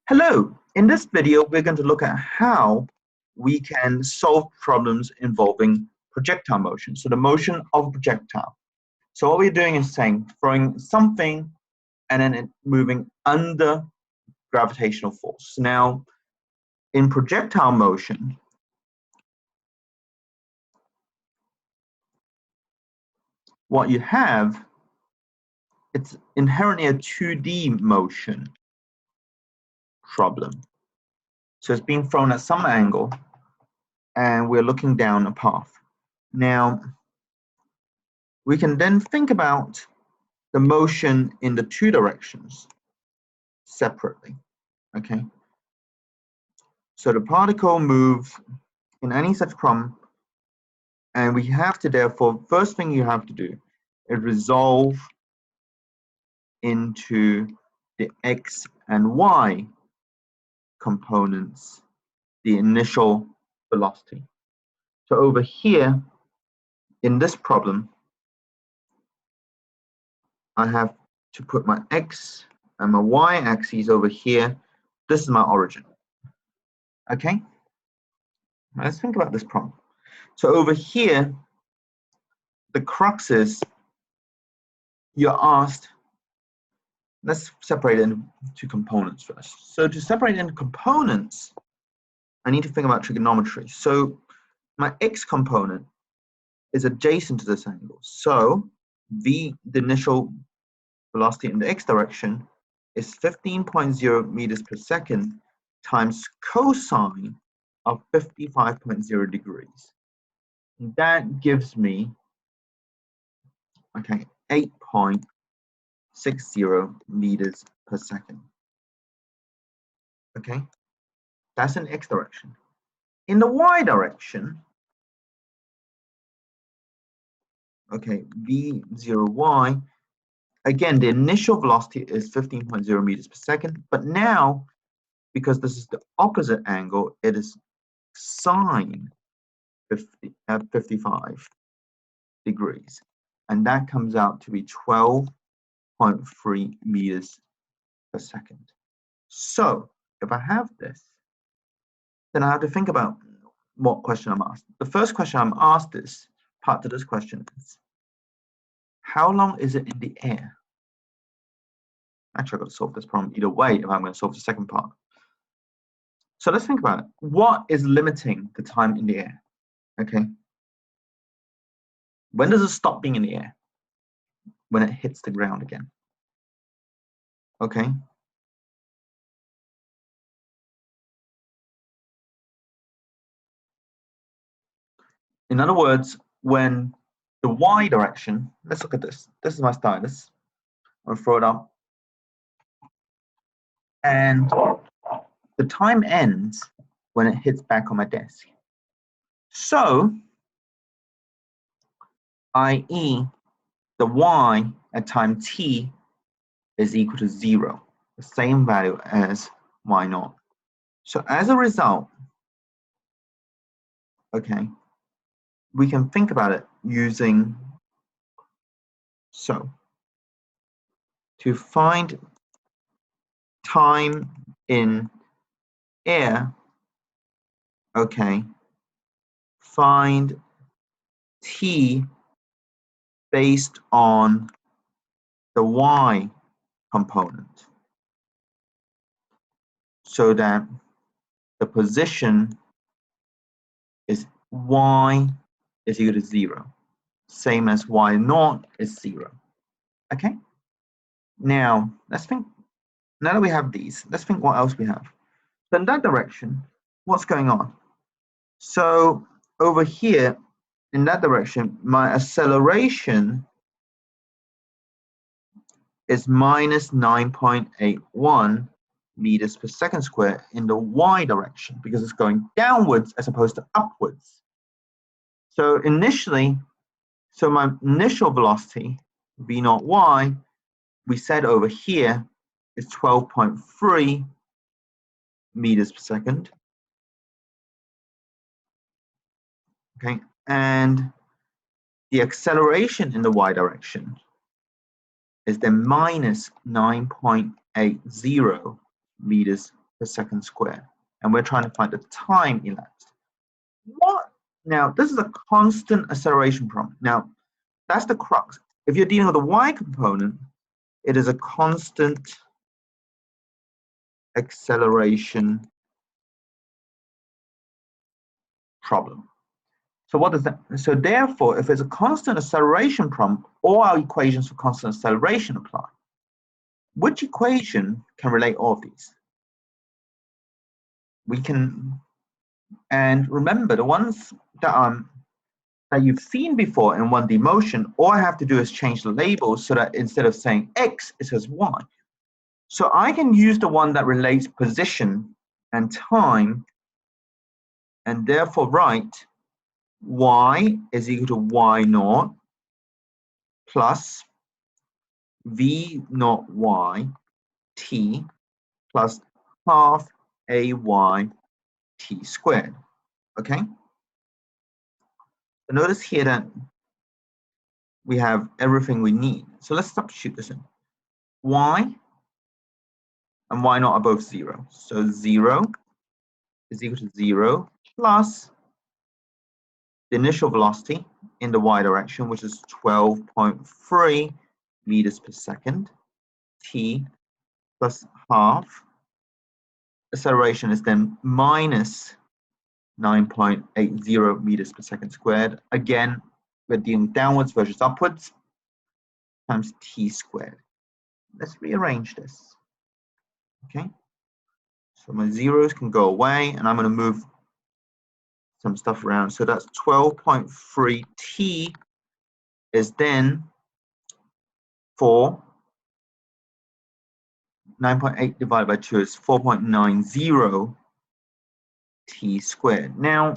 Hello, in this video we're going to look at how we can solve problems involving projectile motion. So the motion of a projectile. So what we're doing is saying throwing something and then it moving under gravitational force. Now in projectile motion, what you have, it's inherently a 2D motion problem. So it's being thrown at some angle and we're looking down a path. Now, we can then think about the motion in the two directions separately, okay? So the particle moves in any such problem, and we have to therefore, first thing you have to do is resolve into the x and y components, the initial velocity. So over here, in this problem, I have to put my x and my y axes over here. This is my origin. Okay? Let's think about this problem. So over here, the crux is you're asked, let's separate it into components first. So to separate it into components, I need to think about trigonometry. So my x component is adjacent to this angle. So the initial velocity in the x direction is 15.0 meters per second times cosine of 55.0 degrees. That gives me, okay, 8.60 meters per second. Okay, that's in x direction. In the y direction, okay, v0y, again, the initial velocity is 15.0 meters per second, but now, because this is the opposite angle, it is sine 55 degrees, and that comes out to be 12.3 meters per second. So if I have this, then I have to think about what question I'm asked. The first question I'm asked is, part of this question is, how long is it in the air? Actually, I've got to solve this problem either way if I'm going to solve the second part. So let's think about it. What is limiting the time in the air? Okay. When does it stop being in the air? When it hits the ground again. Okay. In other words, when the y direction, let's look at this. This is my stylus. I'll throw it up. And the time ends when it hits back on my desk. So, i.e., the y at time t is equal to 0, the same value as y0. So as a result, okay, we can think about it using, so to find time in air, okay, find t based on the y component, so that the position is y is equal to 0, same as y0 is 0. Okay. Now let's think. Now that we have these, let's think what else we have. So in that direction, what's going on? So over here, in that direction, my acceleration is minus 9.81 meters per second squared in the y direction, because it's going downwards as opposed to upwards. So initially, so my initial velocity, v0y, we said over here is 12.3 meters per second. Okay, and the acceleration in the y direction is then minus 9.80 meters per second squared. And we're trying to find the time elapsed. What? Now, this is a constant acceleration problem. Now, that's the crux. If you're dealing with a y component, it is a constant acceleration problem. So what does that? So therefore, if it's a constant acceleration problem, all our equations for constant acceleration apply. Which equation can relate all of these? We can, and remember the ones that you've seen before in 1D motion, all I have to do is change the label so that instead of saying x, it says y. So I can use the one that relates position and time, and therefore write y is equal to y naught plus v naught y t plus half ay t squared. Okay? So notice here that we have everything we need. So let's substitute this in. Y and y naught are both 0. So 0 is equal to 0 plus the initial velocity in the y direction, which is 12.3 meters per second, t plus half. Acceleration is then minus 9.80 meters per second squared. Again, we're dealing downwards versus upwards, times t squared. Let's rearrange this. Okay, so my zeros can go away, and I'm going to move some stuff around. So that's 12.3 t is then 9.8 divided by 2 is 4.90 t squared. Now,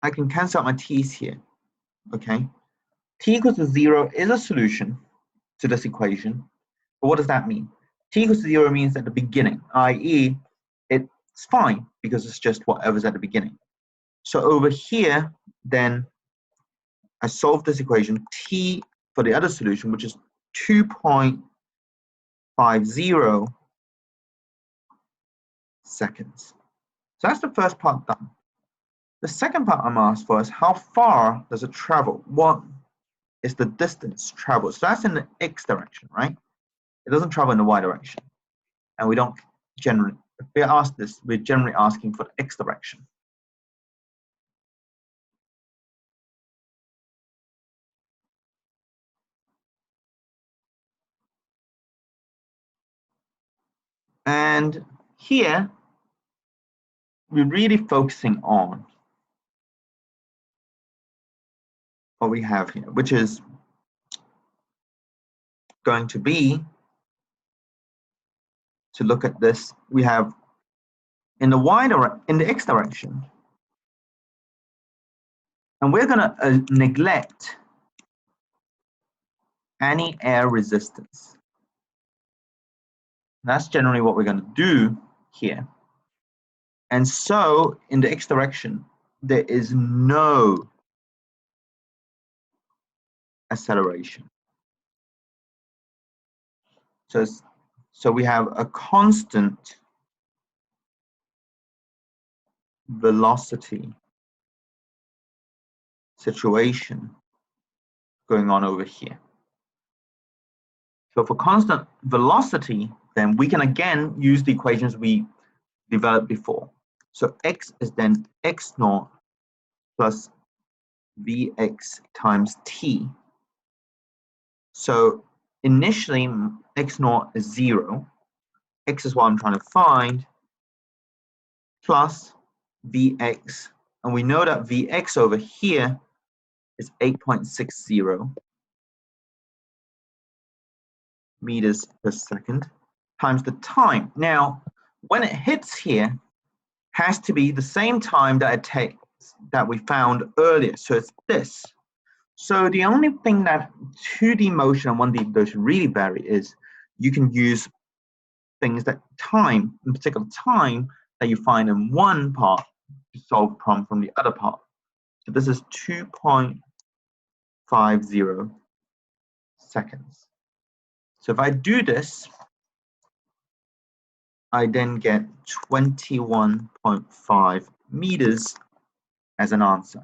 I can cancel out my t's here. Okay, t equals to 0 is a solution to this equation. But what does that mean? T equals to 0 means at the beginning, i.e., it's fine because it's just whatever's at the beginning. So over here, then I solve this equation, t for the other solution, which is 2.50 seconds. So that's the first part done. The second part I'm asked for is how far does it travel? What is the distance traveled? So that's in the x direction, right? It doesn't travel in the y direction. And we don't generally, if we're asked this, we're generally asking for the x direction. And here, we're really focusing on what we have here, which is going to be, to look at this, we have in the x direction, and we're going to neglect any air resistance. That's generally what we're going to do here. And so in the x direction, there is no acceleration. So we have a constant velocity situation going on over here. So for constant velocity, then we can again use the equations we developed before. So x is then x naught plus vx times t. So initially, x naught is 0. X is what I'm trying to find, plus vx. And we know that vx over here is 8.60 meters per second times the time. Now, when it hits here, has to be the same time that it takes that we found earlier. So it's this. So the only thing that 2D motion and 1D motion really vary is you can use things that time, in particular time, that you find in one part to solve a problem from the other part. So this is 2.50 seconds. So if I do this, I then get 21.5 meters as an answer.